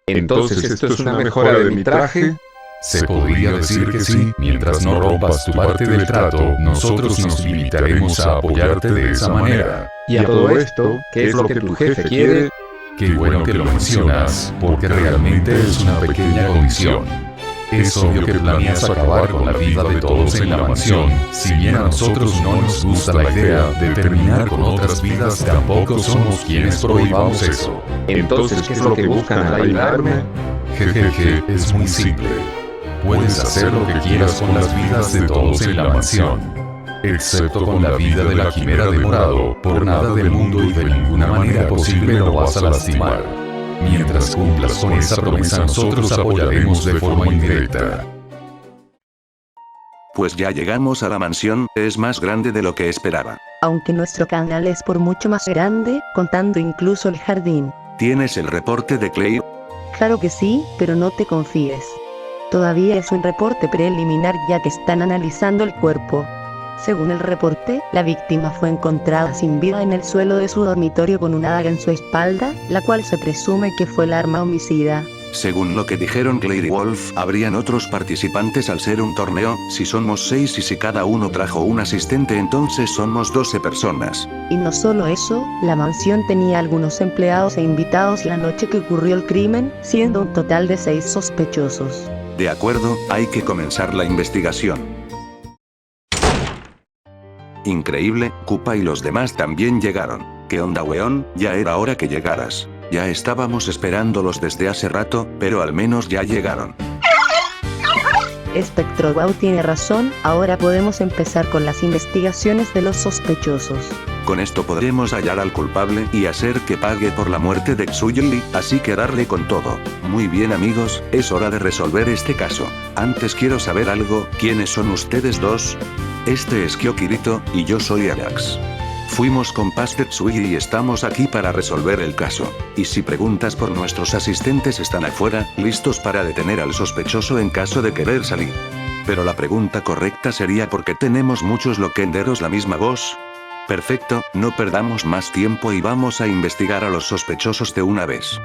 Entonces, ¿esto es una mejora de mi traje? Se podría decir que sí, mientras no rompas tu parte del trato, nosotros nos limitaremos a apoyarte de esa manera. Y a todo esto, ¿qué es lo que tu jefe quiere? Qué bueno que lo mencionas, porque realmente es una pequeña condición. Es obvio que planeas acabar con la vida de todos en la mansión, si bien a nosotros no nos gusta la idea de terminar con otras vidas, tampoco somos quienes prohibamos eso. Entonces, ¿qué es lo que buscan al ayudarme? Jejeje, es muy simple. Puedes hacer lo que quieras con las vidas de todos en la mansión, excepto con la vida de la quimera de morado. Por nada del mundo y de ninguna manera posible lo vas a lastimar. Mientras cumplas con esa promesa, nosotros apoyaremos de forma indirecta. Pues ya llegamos a la mansión, es más grande de lo que esperaba. Aunque nuestro canal es por mucho más grande, contando incluso el jardín. ¿Tienes el reporte de Clay? Claro que sí, pero no te confíes. Todavía es un reporte preliminar ya que están analizando el cuerpo. Según el reporte, la víctima fue encontrada sin vida en el suelo de su dormitorio con una daga en su espalda, la cual se presume que fue el arma homicida. Según lo que dijeron Clay y Wolf, habrían otros participantes al ser un torneo. Si somos 6 y si cada uno trajo un asistente, entonces somos 12 personas. Y no solo eso, la mansión tenía algunos empleados e invitados la noche que ocurrió el crimen, siendo un total de 6 sospechosos. De acuerdo, hay que comenzar la investigación. Increíble, Koopa y los demás también llegaron. ¿Qué onda, weón? Ya era hora que llegaras. Ya estábamos esperándolos desde hace rato, pero al menos ya llegaron. SpectroWow tiene razón, ahora podemos empezar con las investigaciones de los sospechosos. Con esto podremos hallar al culpable y hacer que pague por la muerte de Xuyili, así que darle con todo. Muy bien amigos, es hora de resolver este caso. Antes quiero saber algo, ¿quiénes son ustedes dos? Este es Kyokirito, y yo soy Ajax. Fuimos compas de Tsuji y estamos aquí para resolver el caso. Y si preguntas por nuestros asistentes, están afuera, listos para detener al sospechoso en caso de querer salir. Pero la pregunta correcta sería ¿por qué tenemos muchos loquenderos la misma voz? Perfecto, no perdamos más tiempo y vamos a investigar a los sospechosos de una vez.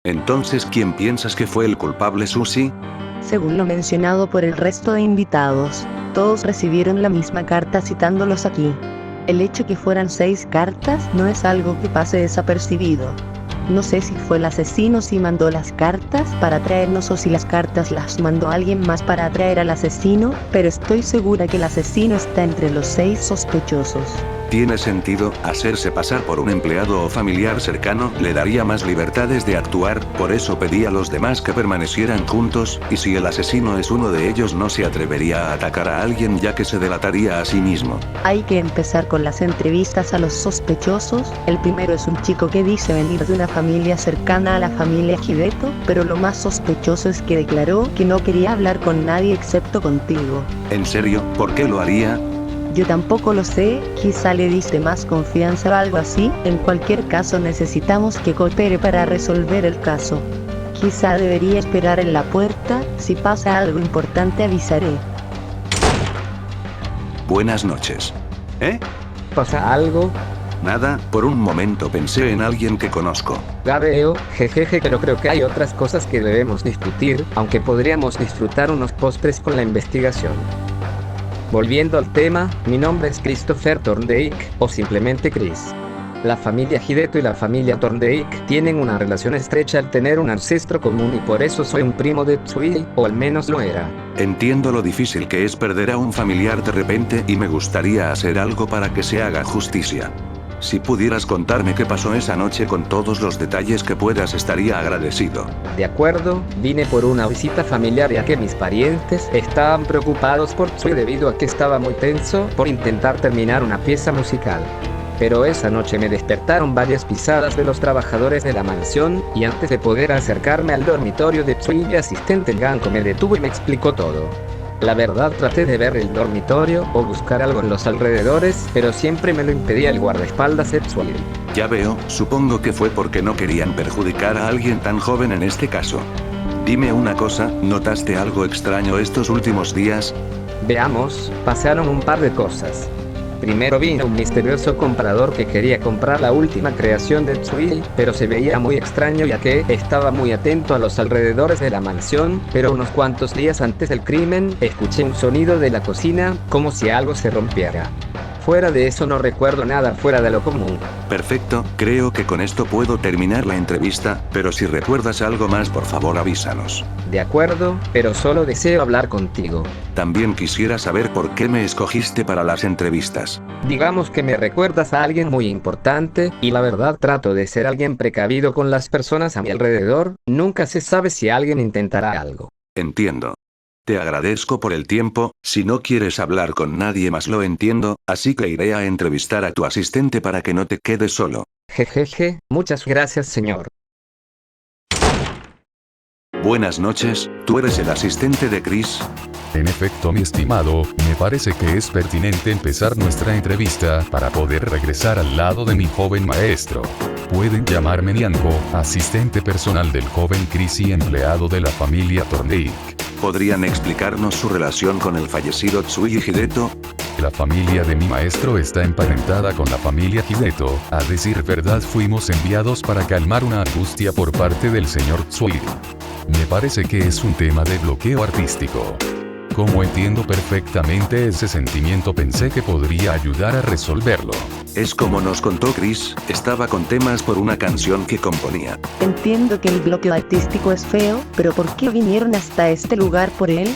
Entonces, ¿quién piensas que fue el culpable, Susie? Según lo mencionado por el resto de invitados, todos recibieron la misma carta citándolos aquí. El hecho que fueran 6 cartas no es algo que pase desapercibido. No sé si fue el asesino si mandó las cartas para traernos o si las cartas las mandó alguien más para atraer al asesino, pero estoy segura que el asesino está entre los 6 sospechosos. Tiene sentido, hacerse pasar por un empleado o familiar cercano le daría más libertades de actuar, por eso pedí a los demás que permanecieran juntos, y si el asesino es uno de ellos no se atrevería a atacar a alguien ya que se delataría a sí mismo. Hay que empezar con las entrevistas a los sospechosos. El primero es un chico que dice venir de una familia cercana a la familia Hideto, pero lo más sospechoso es que declaró que no quería hablar con nadie excepto contigo. ¿En serio? ¿Por qué lo haría? Yo tampoco lo sé, quizá le diste más confianza o algo así. En cualquier caso necesitamos que coopere para resolver el caso. Quizá debería esperar en la puerta, si pasa algo importante avisaré. Buenas noches. ¿Eh? ¿Pasa algo? Nada, por un momento pensé en alguien que conozco. Ya veo, jejeje, pero creo que hay otras cosas que debemos discutir, aunque podríamos disfrutar unos postres con la investigación. Volviendo al tema, mi nombre es Christopher Thorndike, o simplemente Chris. La familia Hideto y la familia Thorndike tienen una relación estrecha al tener un ancestro común y por eso soy un primo de Tsui, o al menos lo era. Entiendo lo difícil que es perder a un familiar de repente y me gustaría hacer algo para que se haga justicia. Si pudieras contarme qué pasó esa noche con todos los detalles que puedas, estaría agradecido. De acuerdo, vine por una visita familiar ya que mis parientes estaban preocupados por Tsui debido a que estaba muy tenso por intentar terminar una pieza musical. Pero esa noche me despertaron varias pisadas de los trabajadores de la mansión, y antes de poder acercarme al dormitorio de Tsui, mi asistente Ganko me detuvo y me explicó todo. La verdad, traté de ver el dormitorio o buscar algo en los alrededores, pero siempre me lo impedía el guardaespaldas de Tsui. Ya veo, supongo que fue porque no querían perjudicar a alguien tan joven en este caso. Dime una cosa, ¿notaste algo extraño estos últimos días? Veamos, pasaron un par de cosas. Primero vino un misterioso comprador que quería comprar la última creación de Tsuyu, pero se veía muy extraño ya que estaba muy atento a los alrededores de la mansión, pero unos cuantos días antes del crimen, escuché un sonido de la cocina, como si algo se rompiera. Fuera de eso no recuerdo nada fuera de lo común. Perfecto, creo que con esto puedo terminar la entrevista, pero si recuerdas algo más por favor avísanos. De acuerdo, pero solo deseo hablar contigo. También quisiera saber por qué me escogiste para las entrevistas. Digamos que me recuerdas a alguien muy importante, y la verdad trato de ser alguien precavido con las personas a mi alrededor, nunca se sabe si alguien intentará algo. Entiendo. Te agradezco por el tiempo, si no quieres hablar con nadie más lo entiendo, así que iré a entrevistar a tu asistente para que no te quedes solo. Jejeje, muchas gracias señor. Buenas noches, ¿tú eres el asistente de Chris? En efecto, mi estimado, me parece que es pertinente empezar nuestra entrevista para poder regresar al lado de mi joven maestro. Pueden llamarme Nyanko, asistente personal del joven Chris y empleado de la familia Thorndyke. ¿Podrían explicarnos su relación con el fallecido Tsuyu Hideto? La familia de mi maestro está emparentada con la familia Hideto. A decir verdad, fuimos enviados para calmar una angustia por parte del señor Tsuyu. Me parece que es un tema de bloqueo artístico. Como entiendo perfectamente ese sentimiento, pensé que podría ayudar a resolverlo. Es como nos contó Chris, estaba con temas por una canción que componía. Entiendo que el bloqueo artístico es feo, pero ¿por qué vinieron hasta este lugar por él?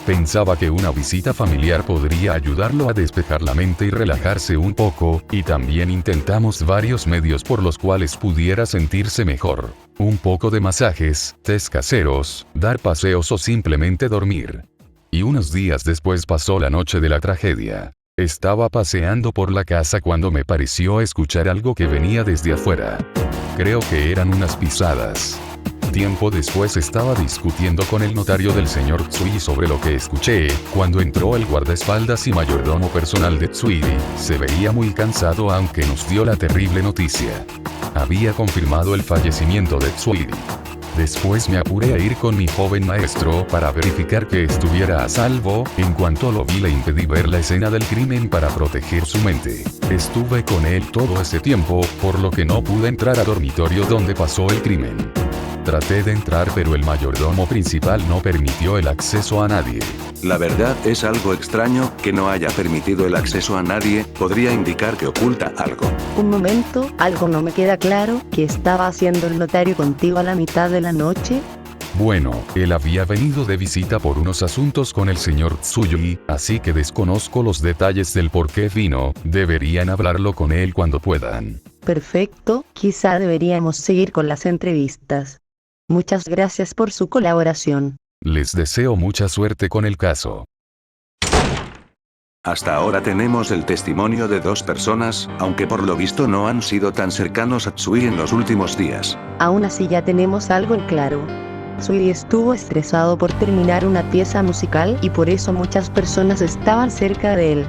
Pensaba que una visita familiar podría ayudarlo a despejar la mente y relajarse un poco, y también intentamos varios medios por los cuales pudiera sentirse mejor. Un poco de masajes, test caseros, dar paseos o simplemente dormir. Y unos días después pasó la noche de la tragedia. Estaba paseando por la casa cuando me pareció escuchar algo que venía desde afuera. Creo que eran unas pisadas. Tiempo después estaba discutiendo con el notario del señor Tsui sobre lo que escuché, cuando entró el guardaespaldas y mayordomo personal de Tsui. Se veía muy cansado aunque nos dio la terrible noticia. Había confirmado el fallecimiento de Tsui. Después me apuré a ir con mi joven maestro para verificar que estuviera a salvo. En cuanto lo vi le impedí ver la escena del crimen para proteger su mente. Estuve con él todo ese tiempo, por lo que no pude entrar al dormitorio donde pasó el crimen. Traté de entrar pero el mayordomo principal no permitió el acceso a nadie. La verdad es algo extraño, que no haya permitido el acceso a nadie, podría indicar que oculta algo. Un momento, algo no me queda claro. ¿Qué estaba haciendo el notario contigo a la mitad de la noche? Bueno, él había venido de visita por unos asuntos con el señor Tsuyui, así que desconozco los detalles del por qué vino. Deberían hablarlo con él cuando puedan. Perfecto, quizá deberíamos seguir con las entrevistas. Muchas gracias por su colaboración. Les deseo mucha suerte con el caso. Hasta ahora tenemos el testimonio de dos personas, aunque por lo visto no han sido tan cercanos a Tsui en los últimos días. Aún así ya tenemos algo en claro. Tsui estuvo estresado por terminar una pieza musical y por eso muchas personas estaban cerca de él.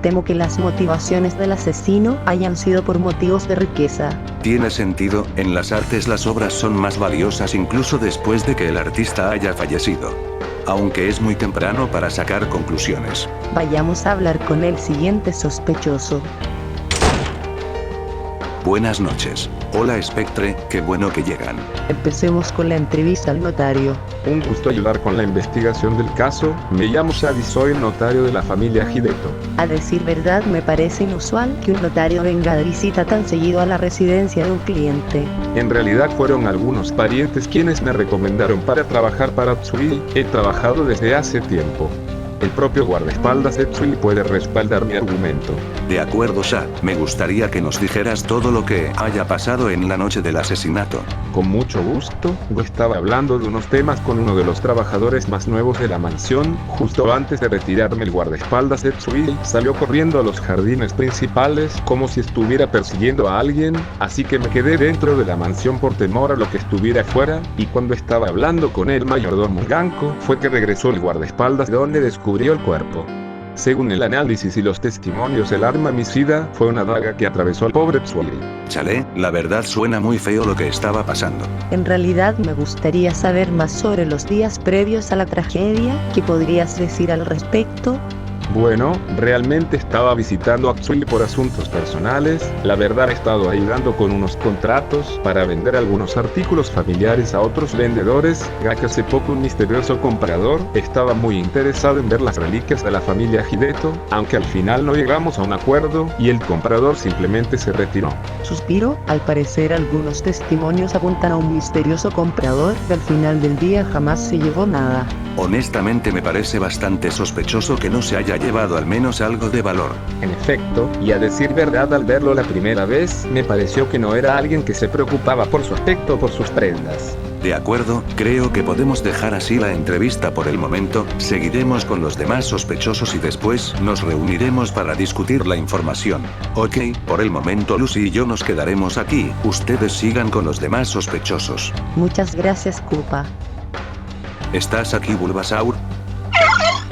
Temo que las motivaciones del asesino hayan sido por motivos de riqueza. Tiene sentido, en las artes las obras son más valiosas incluso después de que el artista haya fallecido. Aunque es muy temprano para sacar conclusiones. Vayamos a hablar con el siguiente sospechoso. Buenas noches. Hola Spectre, qué bueno que llegan. Empecemos con la entrevista al notario. Un gusto ayudar con la investigación del caso. Me llamo Shadi, soy el notario de la familia Hideto. A decir verdad, me parece inusual que un notario venga de visita tan seguido a la residencia de un cliente. En realidad fueron algunos parientes quienes me recomendaron para trabajar para Tsui. He trabajado desde hace tiempo. El propio guardaespaldas de Tsui puede respaldar mi argumento. De acuerdo, Shad, me gustaría que nos dijeras todo lo que haya pasado en la noche del asesinato. Con mucho gusto. Yo estaba hablando de unos temas con uno de los trabajadores más nuevos de la mansión. Justo antes de retirarme, el guardaespaldas de Tsui salió corriendo a los jardines principales como si estuviera persiguiendo a alguien, así que me quedé dentro de la mansión por temor a lo que estuviera afuera, y cuando estaba hablando con el mayordomo Ganko, fue que regresó el guardaespaldas donde descubrió el cuerpo. Según el análisis y los testimonios, el arma homicida fue una daga que atravesó al pobre Tsui. Chale, la verdad suena muy feo lo que estaba pasando. En realidad me gustaría saber más sobre los días previos a la tragedia. ¿Qué podrías decir al respecto? Bueno, realmente estaba visitando a Tsui por asuntos personales. La verdad, he estado ayudando con unos contratos para vender algunos artículos familiares a otros vendedores, ya que hace poco un misterioso comprador estaba muy interesado en ver las reliquias de la familia Hideto, aunque al final no llegamos a un acuerdo y el comprador simplemente se retiró. Suspiro, al parecer algunos testimonios apuntan a un misterioso comprador que al final del día jamás se llevó nada. Honestamente me parece bastante sospechoso que no se haya llevado al menos algo de valor. En efecto, y a decir verdad, al verlo la primera vez, me pareció que no era alguien que se preocupaba por su aspecto o por sus prendas. De acuerdo, creo que podemos dejar así la entrevista por el momento, seguiremos con los demás sospechosos y después nos reuniremos para discutir la información. Ok, por el momento Lucy y yo nos quedaremos aquí, ustedes sigan con los demás sospechosos. Muchas gracias, Koopa. ¿Estás aquí, Bulbasaur?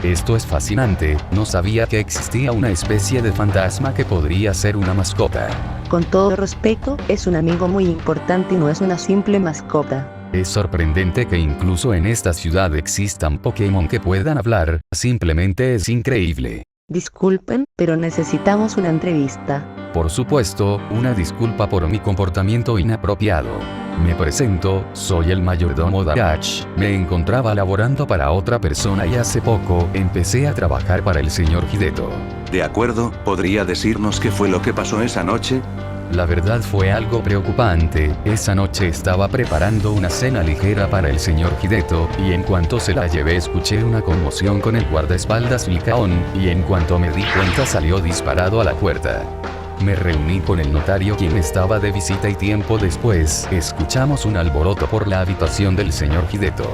Esto es fascinante, no sabía que existía una especie de fantasma que podría ser una mascota. Con todo respeto, es un amigo muy importante y no es una simple mascota. Es sorprendente que incluso en esta ciudad existan Pokémon que puedan hablar, simplemente es increíble. Disculpen, pero necesitamos una entrevista. Por supuesto, una disculpa por mi comportamiento inapropiado. Me presento, soy el mayordomo Darach, me encontraba laborando para otra persona y hace poco empecé a trabajar para el señor Hideto. De acuerdo, ¿podría decirnos qué fue lo que pasó esa noche? La verdad fue algo preocupante, esa noche estaba preparando una cena ligera para el señor Hideto, y en cuanto se la llevé escuché una conmoción con el guardaespaldas Lycaon, y en cuanto me di cuenta salió disparado a la puerta. Me reuní con el notario quien estaba de visita y tiempo después, escuchamos un alboroto por la habitación del señor Hideto.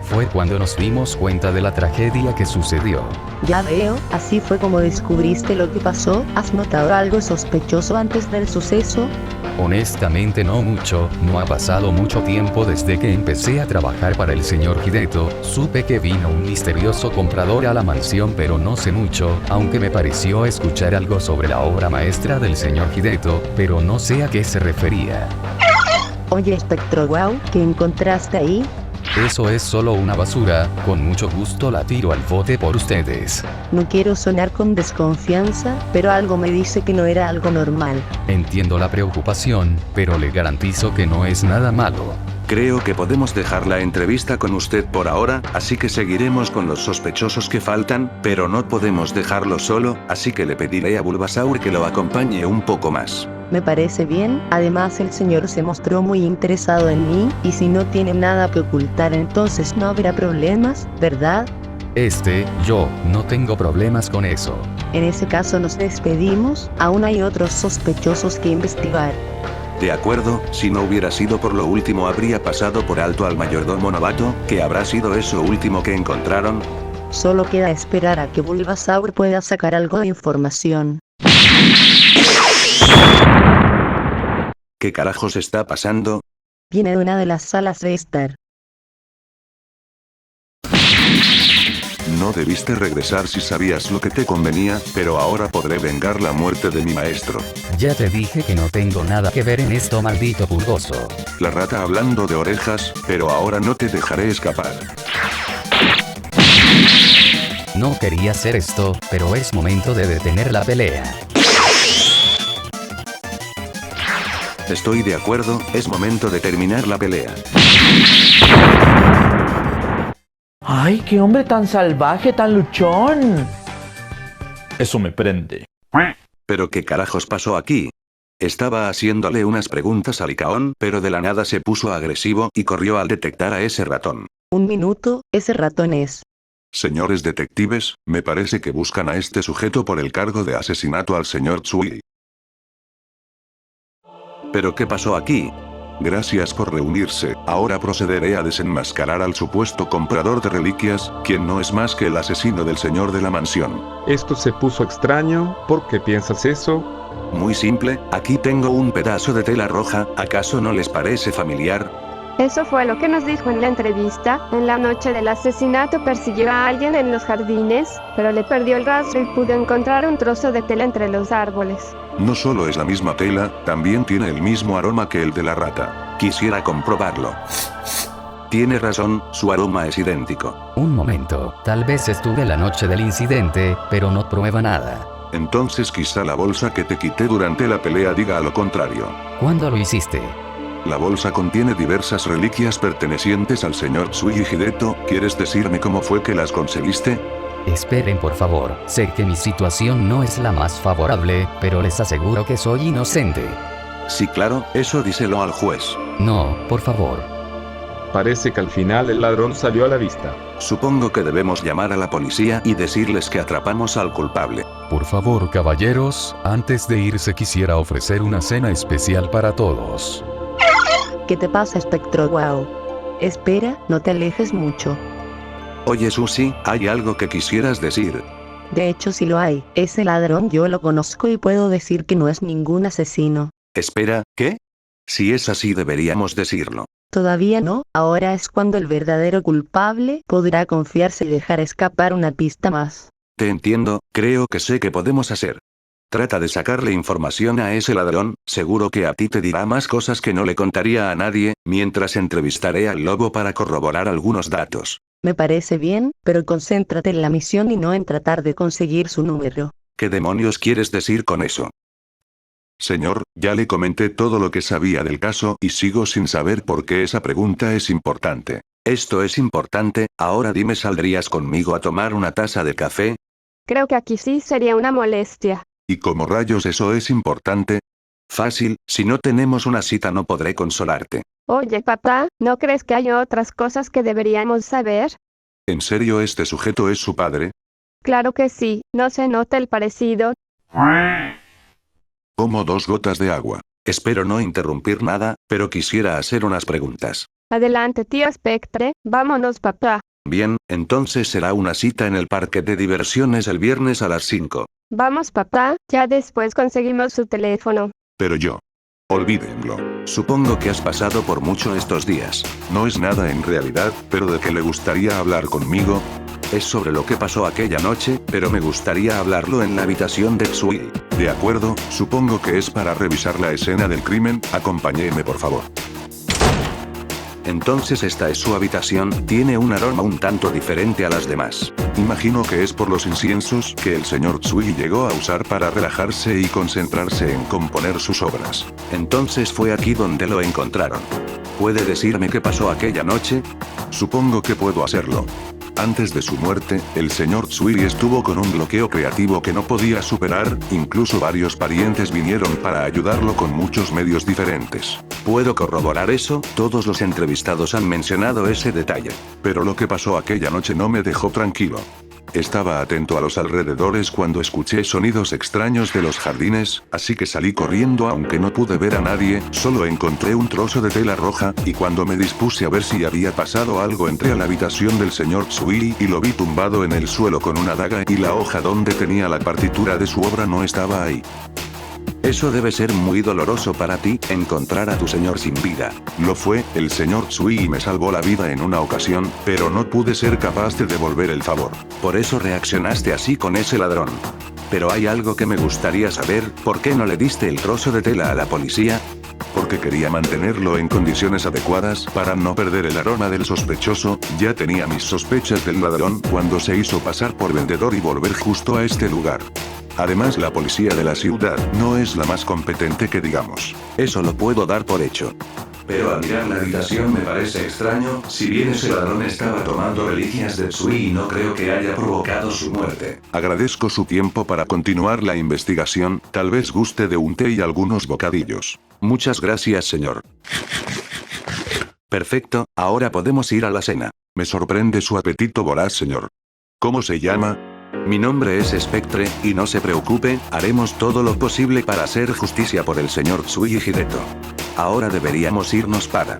Fue cuando nos dimos cuenta de la tragedia que sucedió. Ya veo, así fue como descubriste lo que pasó. ¿Has notado algo sospechoso antes del suceso? Honestamente no mucho, no ha pasado mucho tiempo desde que empecé a trabajar para el señor Hideto, supe que vino un misterioso comprador a la mansión pero no sé mucho, aunque me pareció escuchar algo sobre la obra maestra del señor Hideto, pero no sé a qué se refería. Oye, Espectro Wow, ¿qué encontraste ahí? Eso es solo una basura, con mucho gusto la tiro al bote por ustedes. No quiero sonar con desconfianza, pero algo me dice que no era algo normal. Entiendo la preocupación, pero le garantizo que no es nada malo. Creo que podemos dejar la entrevista con usted por ahora, así que seguiremos con los sospechosos que faltan, pero no podemos dejarlo solo, así que le pediré a Bulbasaur que lo acompañe un poco más. Me parece bien, además el señor se mostró muy interesado en mí, y si no tiene nada que ocultar entonces no habrá problemas, ¿verdad? Yo, no tengo problemas con eso. En ese caso nos despedimos, aún hay otros sospechosos que investigar. De acuerdo, si no hubiera sido por lo último habría pasado por alto al mayordomo novato, ¿qué habrá sido eso último que encontraron? Solo queda esperar a que Bulbasaur pueda sacar algo de información. ¿Qué carajos está pasando? Viene de una de las salas de estar. No debiste regresar si sabías lo que te convenía, pero ahora podré vengar la muerte de mi maestro. Ya te dije que no tengo nada que ver en esto, maldito pulgoso. La rata hablando de orejas, pero ahora no te dejaré escapar. No quería hacer esto, pero es momento de detener la pelea. Estoy de acuerdo, es momento de terminar la pelea. ¡Ay, qué hombre tan salvaje, tan luchón! Eso me prende. ¿Pero qué carajos pasó aquí? Estaba haciéndole unas preguntas a Lycaon, pero de la nada se puso agresivo y corrió al detectar a ese ratón. Un minuto, ese ratón es. Señores detectives, me parece que buscan a este sujeto por el cargo de asesinato al señor Tsui. ¿Pero qué pasó aquí? Gracias por reunirse, ahora procederé a desenmascarar al supuesto comprador de reliquias, quien no es más que el asesino del señor de la mansión. Esto se puso extraño, ¿por qué piensas eso? Muy simple, aquí tengo un pedazo de tela roja, ¿acaso no les parece familiar? Eso fue lo que nos dijo en la entrevista. En la noche del asesinato persiguió a alguien en los jardines, pero le perdió el rastro y pudo encontrar un trozo de tela entre los árboles. No solo es la misma tela, también tiene el mismo aroma que el de la rata. Quisiera comprobarlo. Tiene razón, su aroma es idéntico. Un momento, tal vez estuve la noche del incidente, pero no prueba nada. Entonces quizá la bolsa que te quité durante la pelea diga lo contrario. ¿Cuándo lo hiciste? La bolsa contiene diversas reliquias pertenecientes al señor Tsuji Hideto. ¿Quieres decirme cómo fue que las conseguiste? Esperen por favor, sé que mi situación no es la más favorable, pero les aseguro que soy inocente. Sí, claro, eso díselo al juez. No, por favor. Parece que al final el ladrón salió a la vista. Supongo que debemos llamar a la policía y decirles que atrapamos al culpable. Por favor, caballeros, antes de irse quisiera ofrecer una cena especial para todos. ¿Qué te pasa, espectro? Wow. Espera, no te alejes mucho. Oye Susie, ¿hay algo que quisieras decir? De hecho, sí lo hay. Ese ladrón yo lo conozco y puedo decir que no es ningún asesino. Espera, ¿qué? Si es así deberíamos decirlo. Todavía no, ahora es cuando el verdadero culpable podrá confiarse y dejar escapar una pista más. Te entiendo, creo que sé qué podemos hacer. Trata de sacarle información a ese ladrón, seguro que a ti te dirá más cosas que no le contaría a nadie, mientras entrevistaré al lobo para corroborar algunos datos. Me parece bien, pero concéntrate en la misión y no en tratar de conseguir su número. ¿Qué demonios quieres decir con eso? Señor, ya le comenté todo lo que sabía del caso y sigo sin saber por qué esa pregunta es importante. Esto es importante, ahora dime, ¿saldrías conmigo a tomar una taza de café? Creo que aquí sí sería una molestia. ¿Y cómo rayos eso es importante? Fácil, si no tenemos una cita no podré consolarte. Oye papá, ¿no crees que hay otras cosas que deberíamos saber? ¿En serio este sujeto es su padre? Claro que sí, ¿no se nota el parecido? Como 2 gotas de agua. Espero no interrumpir nada, pero quisiera hacer unas preguntas. Adelante tío Spectre, vámonos papá. Bien, entonces será una cita en el parque de diversiones el viernes a las 5. Vamos papá, ya después conseguimos su teléfono. Pero yo. Olvídenlo. Supongo que has pasado por mucho estos días. No es nada en realidad, pero ¿de qué le gustaría hablar conmigo? Es sobre lo que pasó aquella noche, pero me gustaría hablarlo en la habitación de Tsui. De acuerdo, supongo que es para revisar la escena del crimen, acompáñeme por favor. Entonces esta es su habitación, tiene un aroma un tanto diferente a las demás. Imagino que es por los inciensos que el señor Tsui llegó a usar para relajarse y concentrarse en componer sus obras. Entonces fue aquí donde lo encontraron. ¿Puede decirme qué pasó aquella noche? Supongo que puedo hacerlo. Antes de su muerte, el señor Tsui estuvo con un bloqueo creativo que no podía superar, incluso varios parientes vinieron para ayudarlo con muchos medios diferentes. ¿Puedo corroborar eso? Todos los entrevistados han mencionado ese detalle. Pero lo que pasó aquella noche no me dejó tranquilo. Estaba atento a los alrededores cuando escuché sonidos extraños de los jardines, así que salí corriendo aunque no pude ver a nadie, solo encontré un trozo de tela roja, y cuando me dispuse a ver si había pasado algo entré a la habitación del señor Tsui y lo vi tumbado en el suelo con una daga y la hoja donde tenía la partitura de su obra no estaba ahí. Eso debe ser muy doloroso para ti, encontrar a tu señor sin vida. Lo fue, el señor Tsui me salvó la vida en una ocasión, pero no pude ser capaz de devolver el favor. Por eso reaccionaste así con ese ladrón. Pero hay algo que me gustaría saber, ¿por qué no le diste el trozo de tela a la policía? Porque quería mantenerlo en condiciones adecuadas para no perder el aroma del sospechoso. Ya tenía mis sospechas del ladrón cuando se hizo pasar por vendedor y volver justo a este lugar. Además, la policía de la ciudad no es la más competente que digamos. Eso lo puedo dar por hecho. Pero al mirar la habitación me parece extraño, si bien ese ladrón estaba tomando reliquias de Tsui y no creo que haya provocado su muerte. Agradezco su tiempo para continuar la investigación, tal vez guste de un té y algunos bocadillos. Muchas gracias, señor. Perfecto, ahora podemos ir a la cena. Me sorprende su apetito voraz, señor. ¿Cómo se llama? Mi nombre es Spectre, y no se preocupe, haremos todo lo posible para hacer justicia por el señor Tsuji Hideto. Ahora deberíamos irnos para...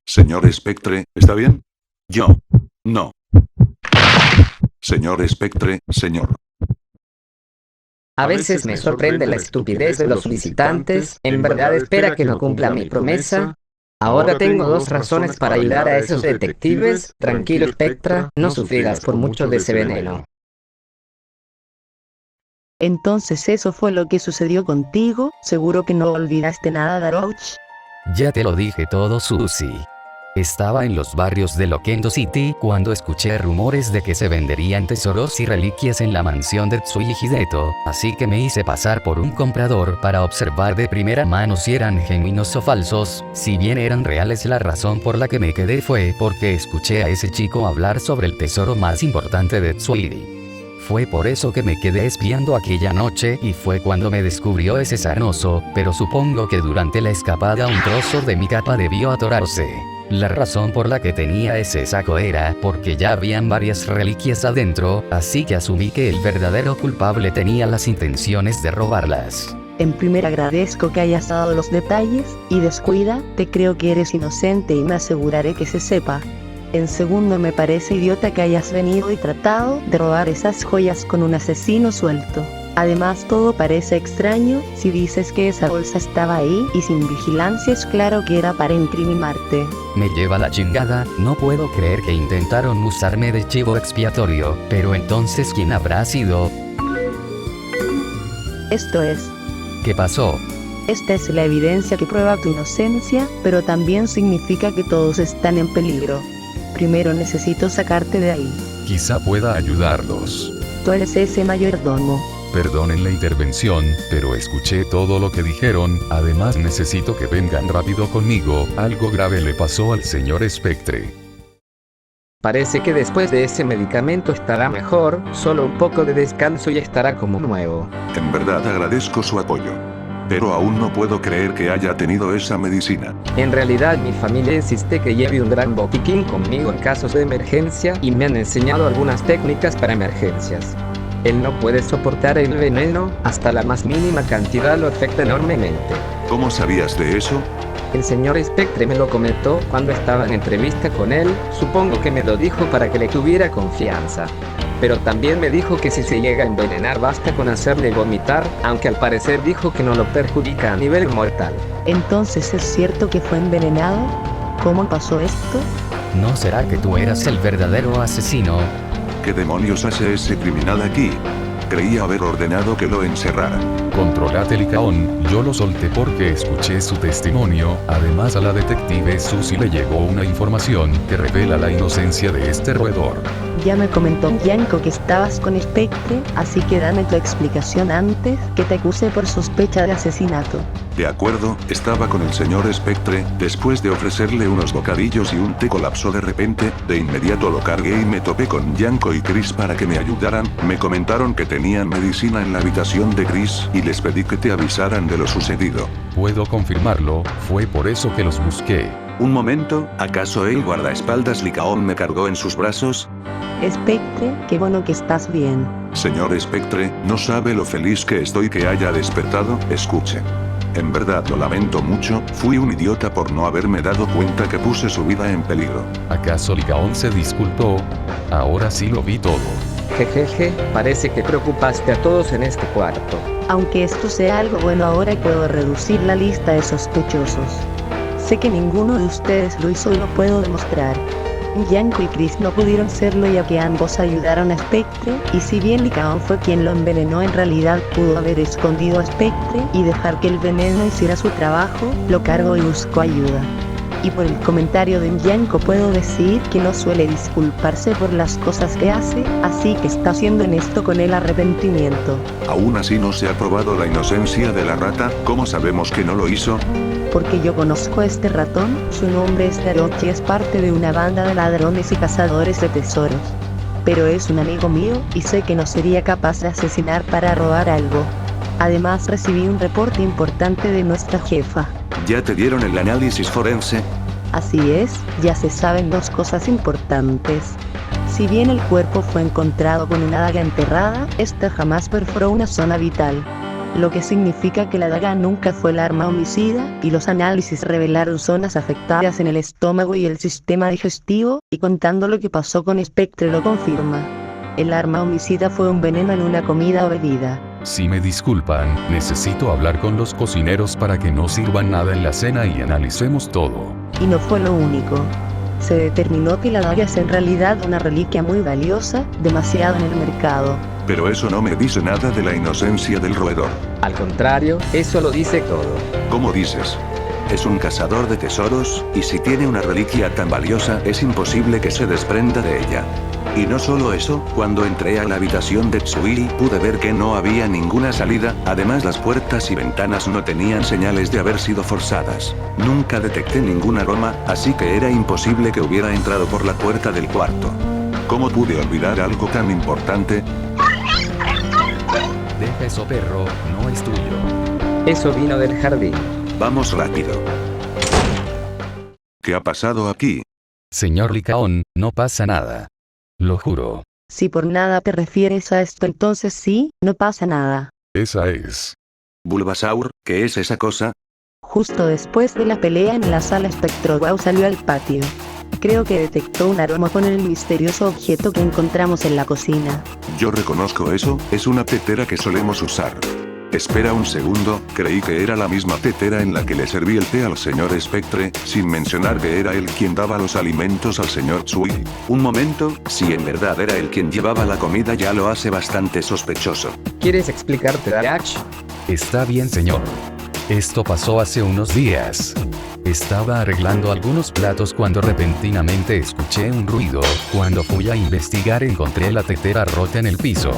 Señor Spectre, ¿está bien? Yo. No. Señor Spectre, señor. A veces me sorprende la estupidez de los visitantes, en verdad espera que no cumpla mi promesa. Ahora tengo 2 razones para ayudar a esos detectives. Tranquilo, Spectra, no sufrirás por mucho de ese veneno. Entonces eso fue lo que sucedió contigo, seguro que no olvidaste nada, Darouch. Ya te lo dije todo, Susie. Estaba en los barrios de Loquendo City cuando escuché rumores de que se venderían tesoros y reliquias en la mansión de Tsuji Hideto, así que me hice pasar por un comprador para observar de primera mano si eran genuinos o falsos. Si bien eran reales, la razón por la que me quedé fue porque escuché a ese chico hablar sobre el tesoro más importante de Tsuji. Fue por eso que me quedé espiando aquella noche y fue cuando me descubrió ese sarnoso, pero supongo que durante la escapada un trozo de mi capa debió atorarse. La razón por la que tenía ese saco era porque ya habían varias reliquias adentro, así que asumí que el verdadero culpable tenía las intenciones de robarlas. En primer agradezco que hayas dado los detalles, y descuida, te creo que eres inocente y me aseguraré que se sepa. En segundo, me parece idiota que hayas venido y tratado de robar esas joyas con un asesino suelto. Además, todo parece extraño. Si dices que esa bolsa estaba ahí y sin vigilancia, es claro que era para incriminarte. Me lleva la chingada, no puedo creer que intentaron usarme de chivo expiatorio, pero entonces ¿quién habrá sido? Esto es. ¿Qué pasó? Esta es la evidencia que prueba tu inocencia, pero también significa que todos están en peligro. Primero necesito sacarte de ahí. Quizá pueda ayudarlos. Tú eres ese mayordomo. Perdonen la intervención, pero escuché todo lo que dijeron, además necesito que vengan rápido conmigo, algo grave le pasó al señor Spectre. Parece que después de ese medicamento estará mejor, solo un poco de descanso y estará como nuevo. En verdad agradezco su apoyo. Pero aún no puedo creer que haya tenido esa medicina. En realidad mi familia insiste que lleve un gran botiquín conmigo en casos de emergencia y me han enseñado algunas técnicas para emergencias. Él no puede soportar el veneno, hasta la más mínima cantidad lo afecta enormemente. ¿Cómo sabías de eso? El señor Spectre me lo comentó cuando estaba en entrevista con él, supongo que me lo dijo para que le tuviera confianza. Pero también me dijo que si se llega a envenenar basta con hacerle vomitar, aunque al parecer dijo que no lo perjudica a nivel mortal. Entonces, ¿es cierto que fue envenenado? ¿Cómo pasó esto? ¿No será que tú eras el verdadero asesino? ¿Qué demonios hace ese criminal aquí? Creía haber ordenado que lo encerraran. Controlate Licaón, yo lo solté porque escuché su testimonio, además a la detective Susie le llegó una información que revela la inocencia de este roedor. Ya me comentó Yanko que estabas con Spectre, así que dame tu explicación antes que te acuse por sospecha de asesinato. De acuerdo, estaba con el señor Spectre, después de ofrecerle unos bocadillos y un té colapsó de repente, de inmediato lo cargué y me topé con Yanko y Chris para que me ayudaran, me comentaron que tenían medicina en la habitación de Chris y les pedí que te avisaran de lo sucedido. Puedo confirmarlo, fue por eso que los busqué. Un momento, ¿acaso el guardaespaldas Licaón me cargó en sus brazos? Spectre, qué bueno que estás bien. Señor Spectre, no sabe lo feliz que estoy que haya despertado, escuche. En verdad lo lamento mucho, fui un idiota por no haberme dado cuenta que puse su vida en peligro. ¿Acaso Licaón se disculpó? Ahora sí lo vi todo. Jejeje, parece que preocupaste a todos en este cuarto. Aunque esto sea algo bueno, ahora puedo reducir la lista de sospechosos. Sé que ninguno de ustedes lo hizo y lo puedo demostrar. Yanko y Chris no pudieron serlo ya que ambos ayudaron a Spectre, y si bien Licaón fue quien lo envenenó, en realidad pudo haber escondido a Spectre y dejar que el veneno hiciera su trabajo, lo cargó y buscó ayuda. Y por el comentario de Yanko puedo decir que no suele disculparse por las cosas que hace, así que está siendo honesto con el arrepentimiento. Aún así no se ha probado la inocencia de la rata, ¿cómo sabemos que no lo hizo? Porque yo conozco a este ratón, su nombre es Darochi y es parte de una banda de ladrones y cazadores de tesoros. Pero es un amigo mío, y sé que no sería capaz de asesinar para robar algo. Además recibí un reporte importante de nuestra jefa. ¿Ya te dieron el análisis forense? Así es, ya se saben dos cosas importantes. Si bien el cuerpo fue encontrado con una daga enterrada, esta jamás perforó una zona vital. Lo que significa que la daga nunca fue el arma homicida, y los análisis revelaron zonas afectadas en el estómago y el sistema digestivo, y contando lo que pasó con Spectre lo confirma. El arma homicida fue un veneno en una comida o bebida. Si me disculpan, necesito hablar con los cocineros para que no sirvan nada en la cena y analicemos todo. Y no fue lo único. Se determinó que la daga es en realidad una reliquia muy valiosa, demasiado en el mercado. Pero eso no me dice nada de la inocencia del roedor. Al contrario, eso lo dice todo. ¿Cómo dices? Es un cazador de tesoros, y si tiene una reliquia tan valiosa es imposible que se desprenda de ella. Y no solo eso, cuando entré a la habitación de Tsuyu pude ver que no había ninguna salida, además las puertas y ventanas no tenían señales de haber sido forzadas. Nunca detecté ningún aroma, así que era imposible que hubiera entrado por la puerta del cuarto. ¿Cómo pude olvidar algo tan importante? Deja eso, perro, no es tuyo. Eso vino del jardín. Vamos rápido. ¿Qué ha pasado aquí? Señor Lycaon, no pasa nada. Lo juro. Si por nada te refieres a esto, entonces sí, no pasa nada. Esa es. Bulbasaur, ¿qué es esa cosa? Justo después de la pelea en la sala, Spectro salió al patio. Creo que detectó un aroma con el misterioso objeto que encontramos en la cocina. Yo reconozco eso, es una tetera que solemos usar. Espera un segundo, creí que era la misma tetera en la que le serví el té al señor Spectre, sin mencionar que era él quien daba los alimentos al señor Tsuyu. Un momento, si en verdad era él quien llevaba la comida ya lo hace bastante sospechoso. ¿Quieres explicarte, Darach? Está bien, señor. Esto pasó hace unos días. Estaba arreglando algunos platos cuando repentinamente escuché un ruido. Cuando fui a investigar encontré la tetera rota en el piso.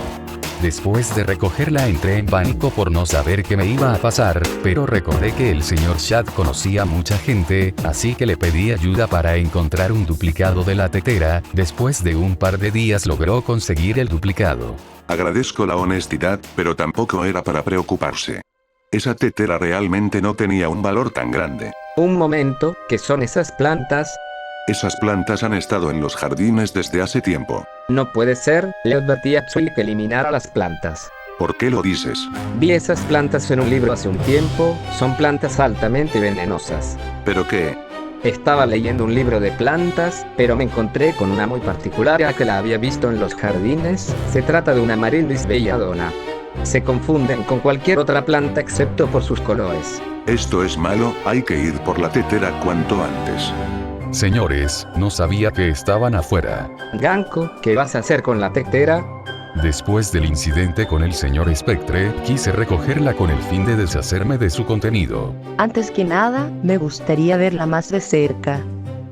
Después de recogerla entré en pánico por no saber qué me iba a pasar, pero recordé que el señor Shad conocía a mucha gente, así que le pedí ayuda para encontrar un duplicado de la tetera. Después de un par de días logró conseguir el duplicado. Agradezco la honestidad, pero tampoco era para preocuparse. Esa tetera realmente no tenía un valor tan grande. Un momento, ¿qué son esas plantas? Esas plantas han estado en los jardines desde hace tiempo. No puede ser, le advertí a Tsuyu que eliminara las plantas. ¿Por qué lo dices? Vi esas plantas en un libro hace un tiempo, son plantas altamente venenosas. ¿Pero qué? Estaba leyendo un libro de plantas, pero me encontré con una muy particular ya que la había visto en los jardines. Se trata de una Amaryllis belladona. Se confunden con cualquier otra planta excepto por sus colores. Esto es malo, hay que ir por la tetera cuanto antes. Señores, no sabía que estaban afuera. Ganko, ¿qué vas a hacer con la tetera? Después del incidente con el señor Spectre, quise recogerla con el fin de deshacerme de su contenido. Antes que nada, me gustaría verla más de cerca.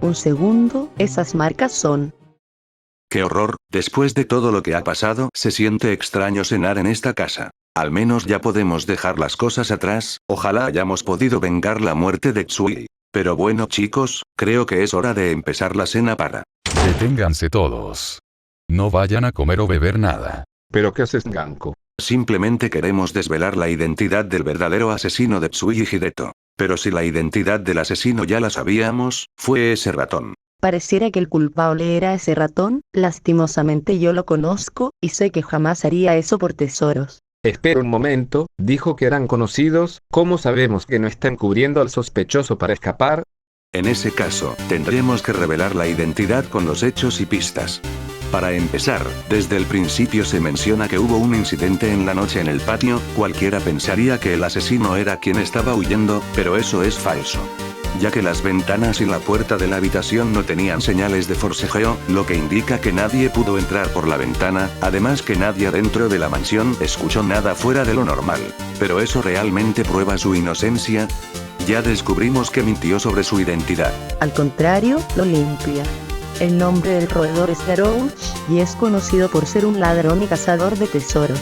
Un segundo, esas marcas son... ¡Qué horror! Después de todo lo que ha pasado, se siente extraño cenar en esta casa. Al menos ya podemos dejar las cosas atrás, ojalá hayamos podido vengar la muerte de Tsuyu. Pero bueno chicos, creo que es hora de empezar la cena para... Deténganse todos. No vayan a comer o beber nada. ¿Pero qué haces, Ganko? Simplemente queremos desvelar la identidad del verdadero asesino de Tsuyu Hideto. Pero si la identidad del asesino ya la sabíamos, fue ese ratón. Pareciera que el culpable era ese ratón, lastimosamente yo lo conozco, y sé que jamás haría eso por tesoros. Espera un momento, dijo que eran conocidos, ¿cómo sabemos que no están cubriendo al sospechoso para escapar? En ese caso, tendremos que revelar la identidad con los hechos y pistas. Para empezar, desde el principio se menciona que hubo un incidente en la noche en el patio, cualquiera pensaría que el asesino era quien estaba huyendo, pero eso es falso. Ya que las ventanas y la puerta de la habitación no tenían señales de forcejeo, lo que indica que nadie pudo entrar por la ventana, además que nadie dentro de la mansión escuchó nada fuera de lo normal. ¿Pero eso realmente prueba su inocencia? Ya descubrimos que mintió sobre su identidad. Al contrario, lo limpia. El nombre del roedor es Darouch, y es conocido por ser un ladrón y cazador de tesoros.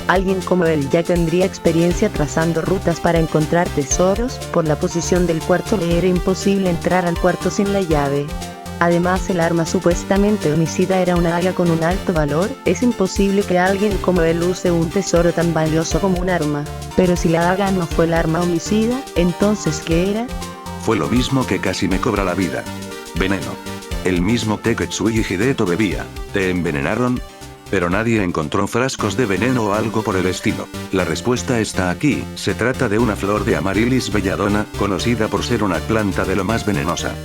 Alguien como él ya tendría experiencia trazando rutas para encontrar tesoros. Por la posición del cuarto le era imposible entrar al cuarto sin la llave. Además, el arma supuestamente homicida era una daga con un alto valor. Es imposible que alguien como él use un tesoro tan valioso como un arma. Pero si la daga no fue el arma homicida, ¿entonces qué era? Fue lo mismo que casi me cobra la vida. Veneno. El mismo té que Tsuyu Hideto bebía. ¿Te envenenaron? Pero nadie encontró frascos de veneno o algo por el estilo. La respuesta está aquí, se trata de una flor de Amaryllis belladona, conocida por ser una planta de lo más venenosa.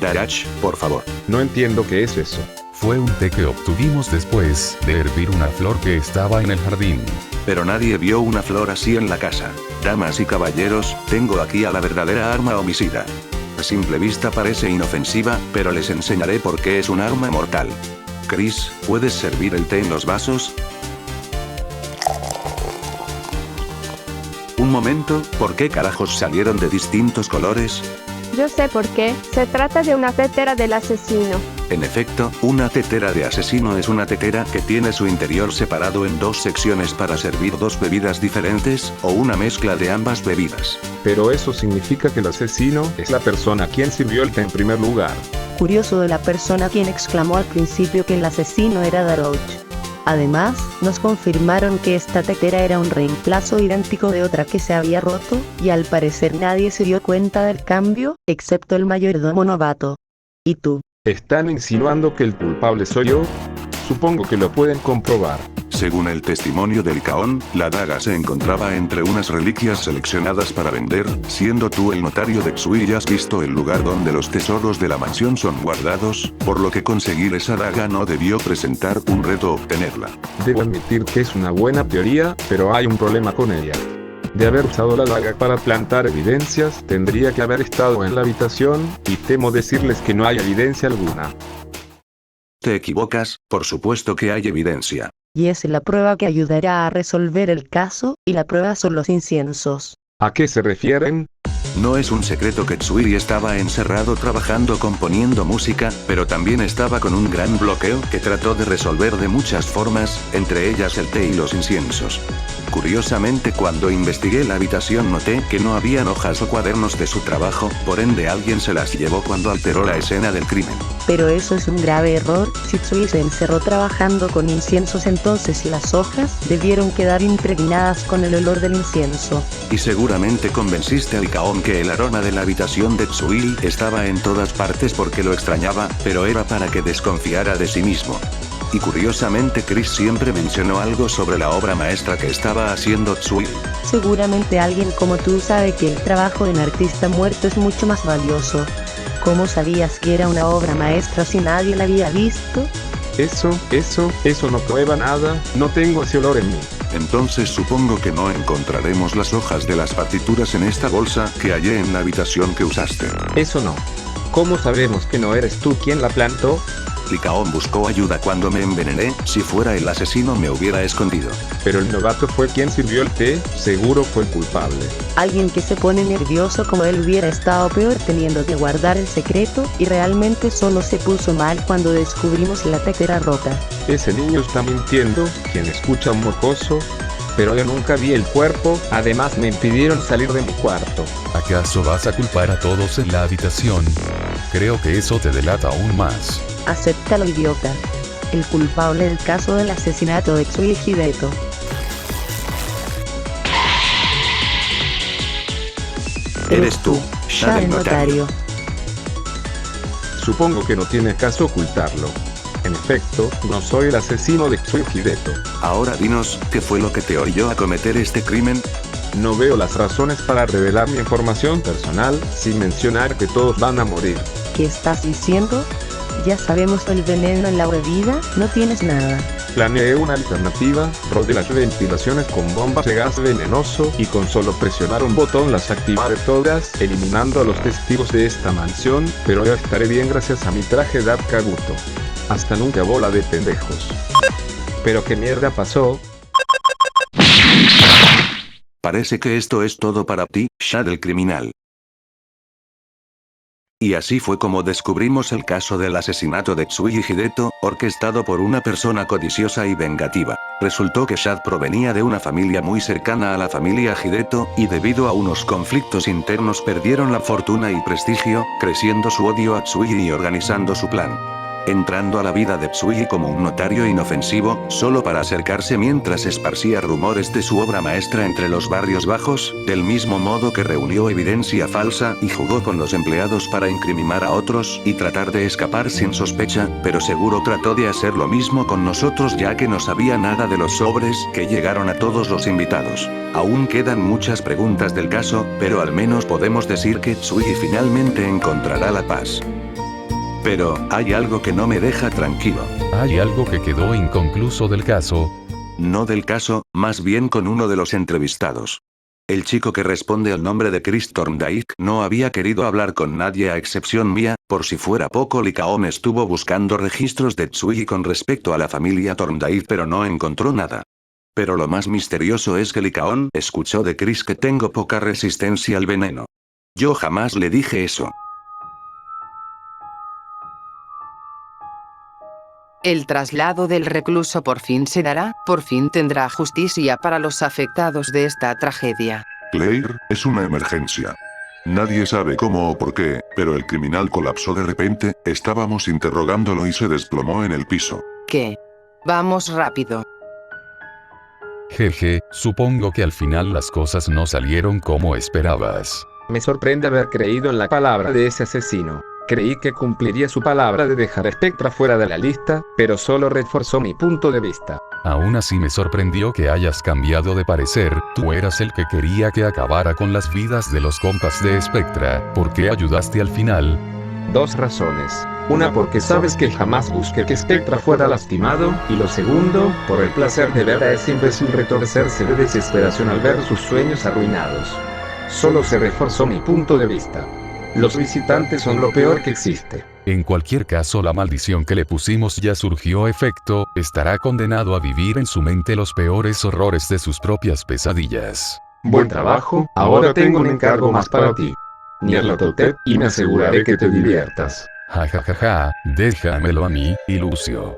Darach, por favor. No entiendo qué es eso. Fue un té que obtuvimos después de hervir una flor que estaba en el jardín. Pero nadie vio una flor así en la casa. Damas y caballeros, tengo aquí a la verdadera arma homicida. A simple vista parece inofensiva, pero les enseñaré por qué es un arma mortal. Chris, ¿puedes servir el té en los vasos? Un momento. momento, ¿por qué carajos salieron de distintos colores? Yo sé por qué, se trata de una tetera del asesino. En efecto, una tetera de asesino es una tetera que tiene su interior separado en dos secciones para servir dos bebidas diferentes, o una mezcla de ambas bebidas. Pero eso significa que el asesino es la persona quien sirvió el té en primer lugar. Curioso de la persona quien exclamó al principio que el asesino era Darouch. Además, nos confirmaron que esta tetera era un reemplazo idéntico de otra que se había roto, y al parecer nadie se dio cuenta del cambio, excepto el mayordomo novato. ¿Y tú? ¿Están insinuando que el culpable soy yo? Supongo que lo pueden comprobar. Según el testimonio del Licaón, la daga se encontraba entre unas reliquias seleccionadas para vender, siendo tú el notario de Tsui y has visto el lugar donde los tesoros de la mansión son guardados, por lo que conseguir esa daga no debió presentar un reto obtenerla. Debo admitir que es una buena teoría, pero hay un problema con ella. De haber usado la daga para plantar evidencias, tendría que haber estado en la habitación, y temo decirles que no hay evidencia alguna. Te equivocas, por supuesto que hay evidencia. Y es la prueba que ayudará a resolver el caso, y la prueba son los inciensos. ¿A qué se refieren? No es un secreto que Tsuiri estaba encerrado trabajando componiendo música, pero también estaba con un gran bloqueo que trató de resolver de muchas formas, entre ellas el té y los inciensos. Curiosamente, cuando investigué la habitación noté que no habían hojas o cuadernos de su trabajo, por ende alguien se las llevó cuando alteró la escena del crimen. Pero eso es un grave error. Si Tsui se encerró trabajando con inciensos, entonces las hojas debieron quedar impregnadas con el olor del incienso. Y seguramente convenciste al Licaón que el aroma de la habitación de Tsui estaba en todas partes porque lo extrañaba, pero era para que desconfiara de sí mismo. Y curiosamente Chris siempre mencionó algo sobre la obra maestra que estaba haciendo Tsui. Seguramente alguien como tú sabe que el trabajo de un artista muerto es mucho más valioso. ¿Cómo sabías que era una obra maestra si nadie la había visto? Eso no prueba nada, no tengo ese olor en mí. Entonces supongo que no encontraremos las hojas de las partituras en esta bolsa que hallé en la habitación que usaste. Eso no. ¿Cómo sabemos que no eres tú quien la plantó? Licaón buscó ayuda cuando me envenené, si fuera el asesino me hubiera escondido. Pero el novato fue quien sirvió el té, seguro fue el culpable. Alguien que se pone nervioso como él hubiera estado peor teniendo que guardar el secreto, y realmente solo se puso mal cuando descubrimos la tetera rota. Ese niño está mintiendo, quien escucha un mocoso. Pero yo nunca vi el cuerpo, además me impidieron salir de mi cuarto. ¿Acaso vas a culpar a todos en la habitación? Creo que eso te delata aún más. Acéptalo, idiota. El culpable del caso del asesinato de Tsui Hideto. Eres tú, Shad el notario. Supongo que no tiene caso ocultarlo. En efecto, no soy el asesino de Tsui Hideto. Ahora dinos, ¿qué fue lo que te orilló a cometer este crimen? No veo las razones para revelar mi información personal, sin mencionar que todos van a morir. ¿Qué estás diciendo? Ya sabemos el veneno en la bebida, no tienes nada. Planeé una alternativa, rodeé las ventilaciones con bombas de gas venenoso y con solo presionar un botón las activaré todas, eliminando a los testigos de esta mansión, pero yo estaré bien gracias a mi traje Dark Kabuto. Hasta nunca, bola de pendejos. ¿Pero qué mierda pasó? Parece que esto es todo para ti, Shad el criminal. Y así fue como descubrimos el caso del asesinato de Tsui Hideto, orquestado por una persona codiciosa y vengativa. Resultó que Shad provenía de una familia muy cercana a la familia Hideto, y debido a unos conflictos internos perdieron la fortuna y prestigio, creciendo su odio a Tsui y organizando su plan. Entrando a la vida de Tsui como un notario inofensivo, solo para acercarse mientras esparcía rumores de su obra maestra entre los barrios bajos, del mismo modo que reunió evidencia falsa y jugó con los empleados para incriminar a otros y tratar de escapar sin sospecha, pero seguro trató de hacer lo mismo con nosotros ya que no sabía nada de los sobres que llegaron a todos los invitados. Aún quedan muchas preguntas del caso, pero al menos podemos decir que Tsui finalmente encontrará la paz. Pero, hay algo que no me deja tranquilo. Hay algo que quedó inconcluso del caso. No del caso, más bien con uno de los entrevistados. El chico que responde al nombre de Chris Thorndike no había querido hablar con nadie a excepción mía, por si fuera poco Licaón estuvo buscando registros de Tsui con respecto a la familia Thorndike pero no encontró nada. Pero lo más misterioso es que Licaón escuchó de Chris que tengo poca resistencia al veneno. Yo jamás le dije eso. El traslado del recluso por fin se dará, por fin tendrá justicia para los afectados de esta tragedia. Claire, es una emergencia. Nadie sabe cómo o por qué, pero el criminal colapsó de repente, estábamos interrogándolo y se desplomó en el piso. ¿Qué? Vamos rápido. Jeje, supongo que al final las cosas no salieron como esperabas. Me sorprende haber creído en la palabra de ese asesino. Creí que cumpliría su palabra de dejar a Spectra fuera de la lista, pero solo reforzó mi punto de vista. Aún así me sorprendió que hayas cambiado de parecer, tú eras el que quería que acabara con las vidas de los compas de Spectra, ¿por qué ayudaste al final? Dos razones. Una porque sabes que jamás busqué que Spectra fuera lastimado, y lo segundo, por el placer de ver a ese imbécil retorcerse de desesperación al ver sus sueños arruinados. Solo se reforzó mi punto de vista. Los visitantes son lo peor que existe. En cualquier caso, la maldición que le pusimos ya surgió efecto, estará condenado a vivir en su mente los peores horrores de sus propias pesadillas. Buen trabajo, ahora tengo un encargo más para ti. Nyarlathotep, y me aseguraré que te diviertas. Ja ja ja ja, déjamelo a mí, Ilucio.